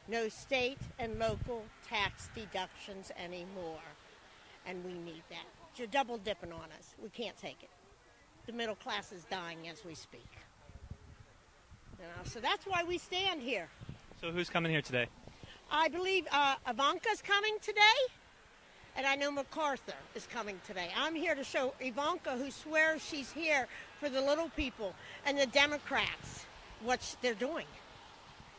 No state and local tax deductions anymore. And we need that. You're double dipping on us. We can't take it. The middle class is dying as we speak. So that's why we stand here. So who's coming here today? I believe Ivanka's coming today, and I know MacArthur is coming today. I'm here to show Ivanka, who swears she's here for the little people, and the Democrats, what they're doing.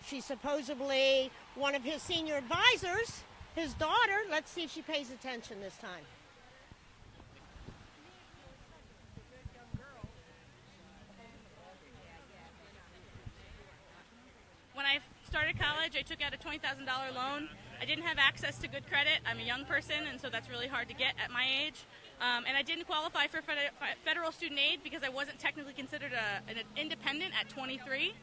She's supposedly one of his senior advisors, his daughter. Let's see if she pays attention this time. When I started college, I took out a $20,000 loan. I didn't have access to good credit. I'm a young person, and so that's really hard to get at my age. And I didn't qualify for federal student aid because I wasn't technically considered an independent at 23.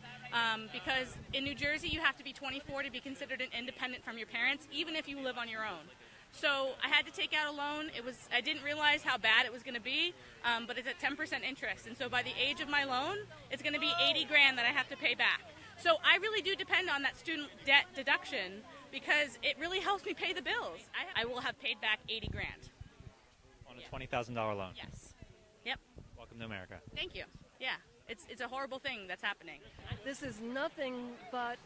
Because in New Jersey, you have to be 24 to be considered an independent from your parents, even if you live on your own. So I had to take out a loan. I didn't realize how bad it was going to be, but it's at 10% interest. And so by the age of my loan, it's going to be $80,000 that I have to pay back. So I really do depend on that student debt deduction because it really helps me pay the bills. I will have paid back $80,000. On a $20,000 loan? Yes. Yep. Welcome to America. Thank you. Yeah. It's a horrible thing that's happening. This is nothing but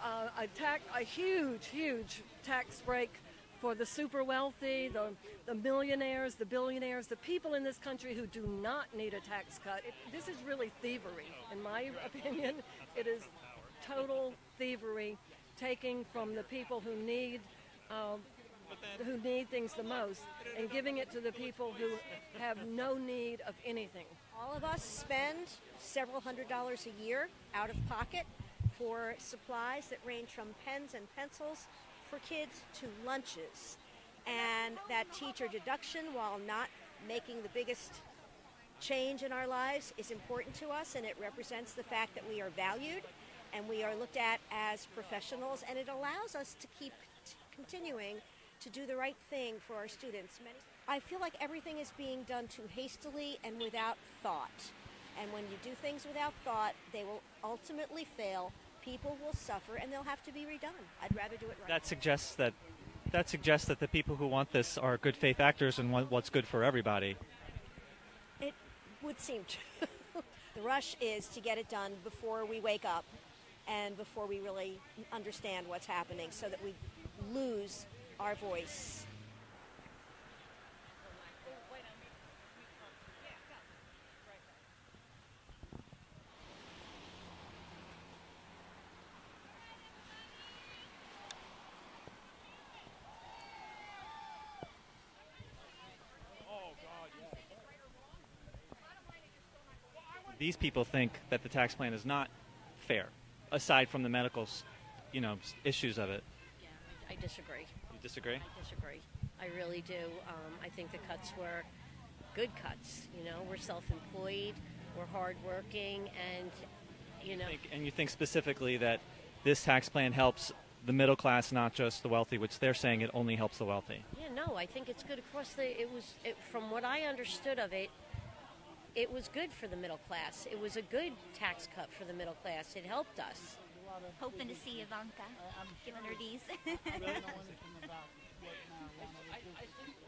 a huge tax break for the super wealthy, the millionaires, the billionaires, the people in this country who do not need a tax cut. This is really thievery, in my opinion. It is total thievery, taking from the people who need things the most and giving it to the people who have no need of anything. All of us spend several $100s a year out of pocket for supplies that range from pens and pencils for kids to lunches. And that teacher deduction, while not making the biggest change in our lives, is important to us, and it represents the fact that we are valued and we are looked at as professionals, and it allows us to keep continuing to do the right thing for our students. I feel like everything is being done too hastily and without thought. And when you do things without thought, they will ultimately fail. People will suffer, and they'll have to be redone. I'd rather do it right. That suggests that the people who want this are good faith actors and want what's good for everybody. It would seem to. The rush is to get it done before we wake up and before we really understand what's happening, so that we lose our voice. These people think that the tax plan is not fair, aside from the medical, issues of it. Yeah, I disagree. You disagrry? I disagree. I really do. I think the cuts were good cuts. We're self-employed, we're hardworking, and And you think specifically that this tax plan helps the middle class, not just the wealthy, which they're saying it only helps the wealthy. Yeah, no, I think it's good across from what I understood of it, it was good for the middle class. It was a good tax cut for the middle class. It helped us. Hoping to see Ivanka, giving her these.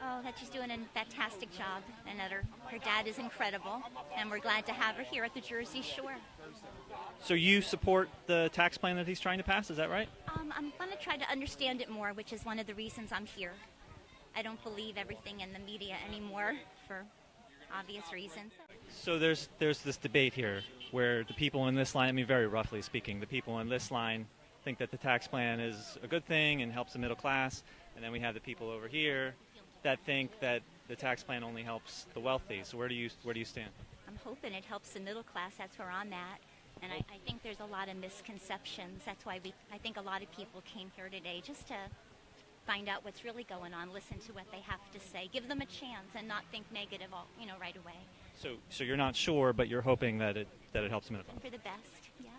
Oh, that she's doing a fantastic job, and that her dad is incredible, and we're glad to have her here at the Jersey Shore. So you support the tax plan that he's trying to pass, is that right? I'm going to try to understand it more, which is one of the reasons I'm here. I don't believe everything in the media anymore for obvious reasons. So there's this debate here where the people in this line, very roughly speaking, the people in this line think that the tax plan is a good thing and helps the middle class, and then we have the people over here that think that the tax plan only helps the wealthy. So where do you stand? I'm hoping it helps the middle class. That's where I'm at. And I think there's a lot of misconceptions. That's why I think a lot of people came here today just to find out what's really going on, listen to what they have to say, give them a chance, and not think negative right away. So you're not sure, but you're hoping that it helps the middle class. For the best, yeah.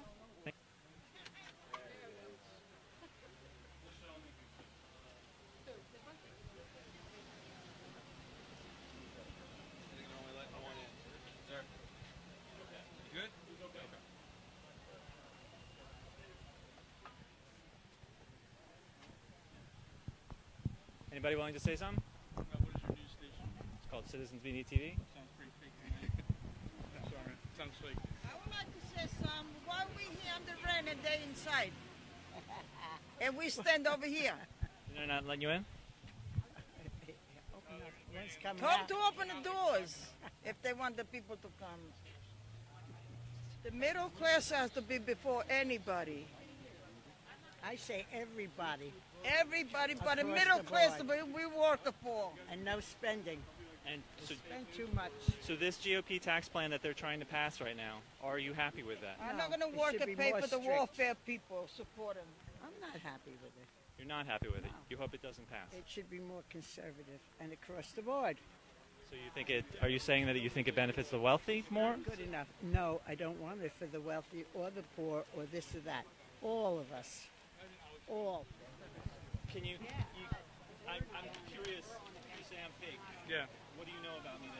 Anybody willing to say something? What is your news station? It's called Citizens We Need TV. Sounds pretty fake to me. I'm sorry. Sounds fake. I would like to say some. Why we here in the rain and they inside? And we stand over here. They're not letting you in? Tell them to open the doors if they want the people to come. The middle class has to be before anybody. I say everybody, Everybody, but the Across middle the class board. we work for. and no spending. And so, Spend too much. so this GOP tax plan that they're trying to pass right now, are you happy with that? I'm No, not going it to work should and be pay more for the strict. welfare people. Support them. I'm not happy with it. You're not happy with it. You hope it doesn't pass. It should be more conservative and across the board. So you think it? Are you saying that you think it benefits the wealthy more? Good enough. No, I don't want it for the wealthy or the poor or this or that. All of us. All. Can you? I'm curious. You say I'm fake. Yeah. What do you know about me?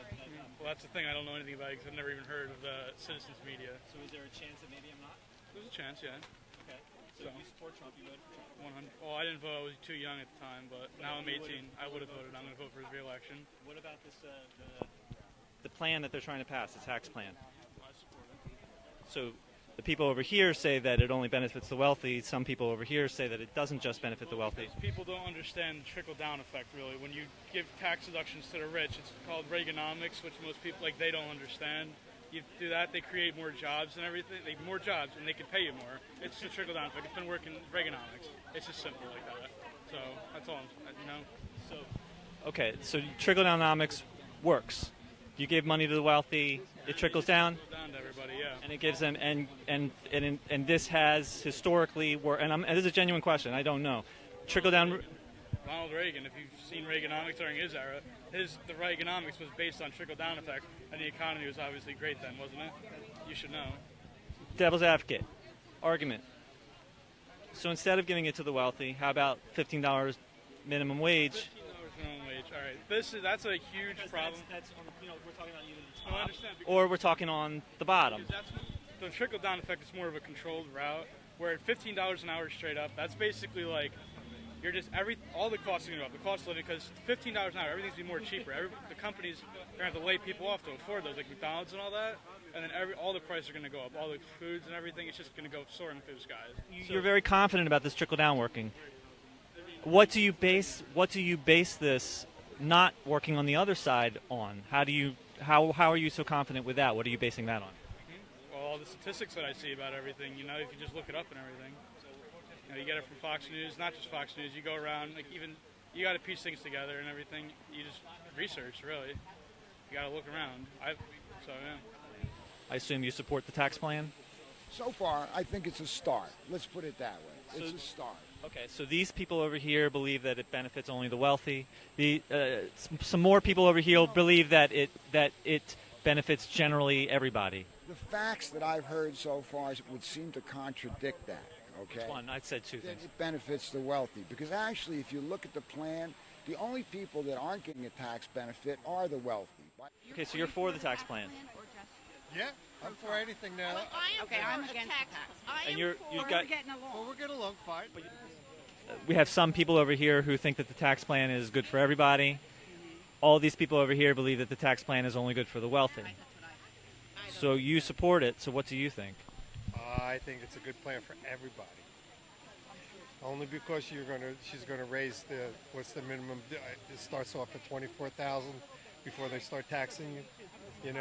Well, that's the thing. I don't know anything about it because I've never even heard of Citizens Media. So is there a chance that maybe I'm not? There's a chance, yeah. Okay. So- So if you support Trump, you vote for Trump. 100. Well, I didn't vote. I was too young at the time, but now I'm 18. I would have voted. I'm going to vote for his re-election. What about this? The plan that they're trying to pass, the tax plan. I support it. So the people over here say that it only benefits the wealthy. Some people over here say that it doesn't just benefit the wealthy. People don't understand the trickle-down effect, really. When you give tax deductions to the rich, it's called Reaganomics, which most people, they don't understand. You do that, they create more jobs and everything. More jobs, and they can pay you more. It's the trickle-down effect. It's been working Reaganomics. It's just simple like that. So that's all, So, okay, so trickle-downomics works. You give money to the wealthy, it trickles down, Trickle down to everybody, yeah. and it gives them. And this has historically worked. And this is a genuine question. I don't know. Trickle down. Ronald Reagan, if you've seen Reaganomics during his era, the Reaganomics was based on trickle-down effect, and the economy was obviously great then, wasn't it? You should know. Devil's advocate argument. So instead of giving it to the wealthy, how about $15 minimum wage? $15 minimum wage. All right, that's a huge problem. That's we're talking about either the No, I understand. or we're talking on the bottom. That's the trickle down effect is more of a controlled route. Where at $15 an hour straight up, that's basically like you're just all the costs are going to go up. The cost of living, because $15 an hour, everything's going to be more cheaper. The companies are going to have to lay people off to afford those, like McDonald's and all that. And then all the prices are going to go up. All the foods and everything, it's just going to go soaring through the skies. You're very confident about this trickle down working. What do you base this not working on the other side on? How are you so confident with that? What are you basing that on? Well, all the statistics that I see about everything, if you just look it up and everything. You get it from Fox News, not just Fox News. You go around, you got to piece things together and everything. You just research, really. You got to look around. I assume you support the tax plan? So far, I think it's a start. Let's put it that way. It's a start. Okay, so these people over here believe that it benefits only the wealthy. Some more people over here believe that it benefits generally everybody. The facts that I've heard so far would seem to contradict that. Okay. Which one? I said two That things. it benefits the wealthy because actually, if you look at the plan, the only people that aren't getting a tax benefit are the wealthy. Okay, so you're for the tax plan. Yeah, I'm for anything now. Okay, I'm against tax. And you've got. Well, we're getting along fine. We have some people over here who think that the tax plan is good for everybody. All these people over here believe that the tax plan is only good for the wealthy. So you support it. So what do you think? I think it's a good plan for everybody. Only because she's gonna raise what's the minimum? It starts off at $24,000 before they start taxing you.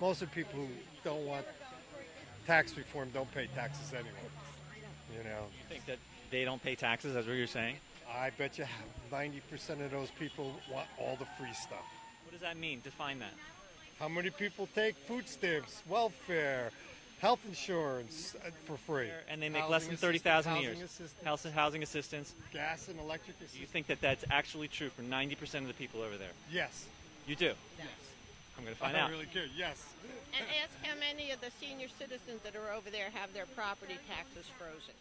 Most of the people who don't want tax reform don't pay taxes anyway. You think that they don't pay taxes? That's what you're saying? I bet you 90% of those people want all the free stuff. What does that mean? Define that. How many people take food stamps, welfare, health insurance for free? And they make less than $30,000 a year. Housing assistance. Gas and electric assistance. Do you think that that's actually true for 90% of the people over there? Yes. You do? Yes. I'm going to find out. I really do, yes. And ask how many of the senior citizens that are over there have their property taxes frozen.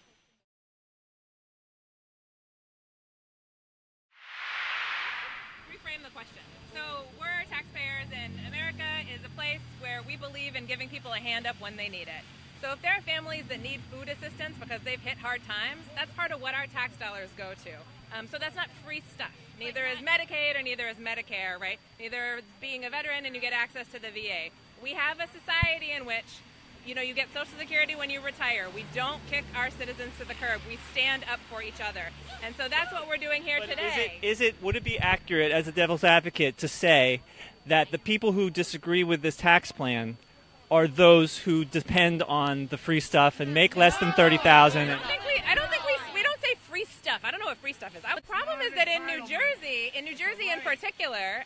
Reframe the question. So we're taxpayers, and America is a place where we believe in giving people a hand up when they need it. So if there are families that need food assistance because they've hit hard times, that's part of what our tax dollars go to. So that's not free stuff. Neither is Medicaid or neither is Medicare, right? Neither being a veteran and you get access to the VA. We have a society in which, you know, you get Social Security when you retire. We don't kick our citizens to the curb. We stand up for each other. And so that's what we're doing here today. Would it be accurate as a devil's advocate to say that the people who disagree with this tax plan are those who depend on the free stuff and make less than $30,000? I don't think we don't say free stuff. I don't know what free stuff is. The problem is that in New Jersey in particular,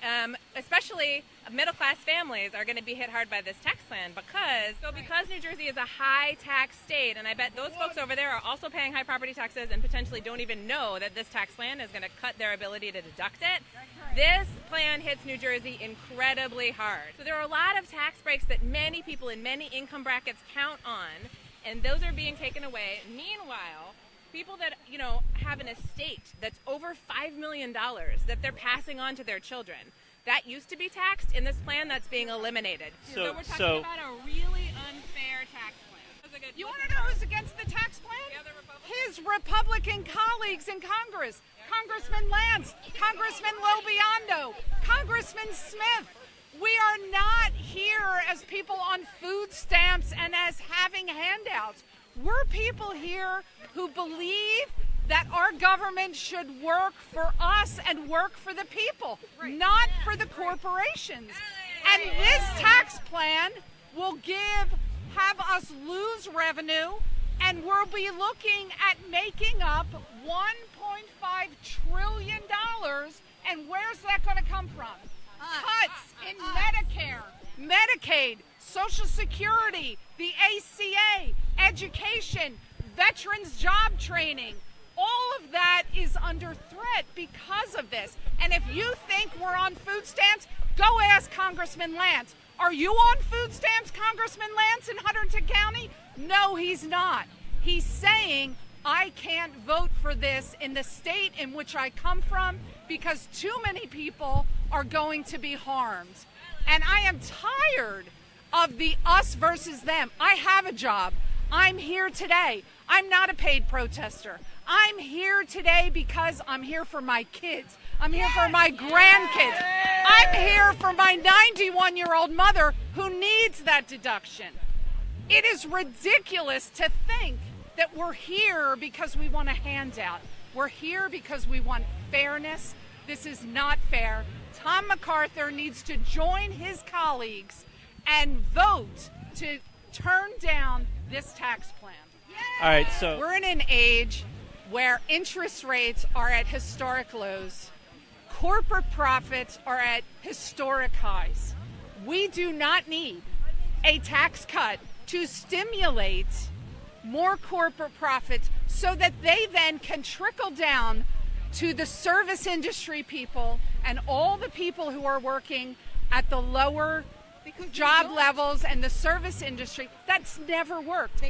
especially middle-class families are going to be hit hard by this tax plan because New Jersey is a high-tax state, and I bet those folks over there are also paying high property taxes and potentially don't even know that this tax plan is going to cut their ability to deduct it. This plan hits New Jersey incredibly hard. So there are a lot of tax breaks that many people in many income brackets count on, and those are being taken away. Meanwhile, people that, you know, have an estate that's over $5 million that they're passing on to their children, that used to be taxed. In this plan, that's being eliminated. So we're talking about a really unfair tax plan. You want to know who's against the tax plan? His Republican colleagues in Congress. Congressman Lance, Congressman Lobiondo, Congressman Smith. We are not here as people on food stamps and as having handouts. We're people here who believe that our government should work for us and work for the people, not for the corporations. And this tax plan will have us lose revenue, and we'll be looking at making up $1.5 trillion. And where's that going to come from? Cuts in Medicare, Medicaid, Social Security, the ACA, education, veterans job training. All of that is under threat because of this. And if you think we're on food stamps, go ask Congressman Lance. Are you on food stamps, Congressman Lance, in Hunterdon County? No, he's not. He's saying, I can't vote for this in the state in which I come from because too many people are going to be harmed. And I am tired of the us versus them. I have a job. I'm here today. I'm not a paid protester. I'm here today because I'm here for my kids. I'm here for my grandkids. I'm here for my 91-year-old mother who needs that deduction. It is ridiculous to think that we're here because we want a handout. We're here because we want fairness. This is not fair. Tom MacArthur needs to join his colleagues and vote to turn down this tax plan. All right, so we're in an age where interest rates are at historic lows. Corporate profits are at historic highs. We do not need a tax cut to stimulate more corporate profits so that they then can trickle down to the service industry people and all the people who are working at the lower job levels and the service industry. That's never worked.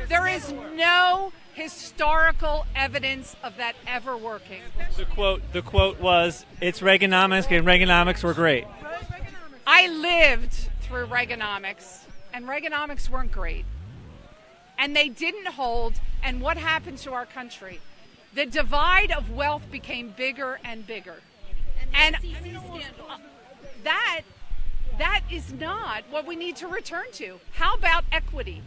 There is no historical evidence of that ever working. The quote was, "It's Reaganomics, and Reaganomics were great." I lived through Reaganomics, and Reaganomics weren't great. And they didn't hold, and what happened to our country? The divide of wealth became bigger and bigger. And that is not what we need to return to. How about equity?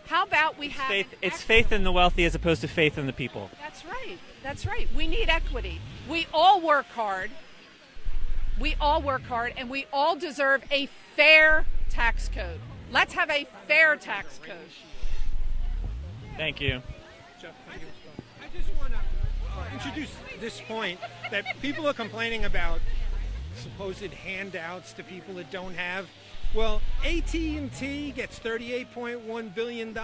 How about we have It's faith in the wealthy as opposed to faith in the people. That's right. That's right. We need equity. We all work hard. We all work hard, and we all deserve a fair tax code. Let's have a fair tax code. Thank you. I just want to introduce this point that people are complaining about supposed handouts to people that don't have. Well, AT&T gets $38.1 billion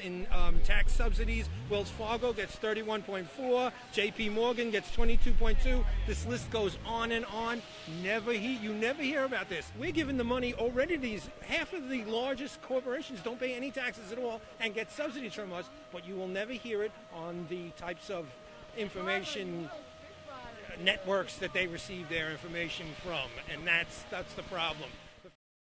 in tax subsidies. Wells Fargo gets $31.4. J.P. Morgan gets $22.2. This list goes on and on. You never hear about this. We're giving the money already to these. Half of the largest corporations don't pay any taxes at all and get subsidies from us, but you will never hear it on the types of information networks that they receive their information from, and that's the problem.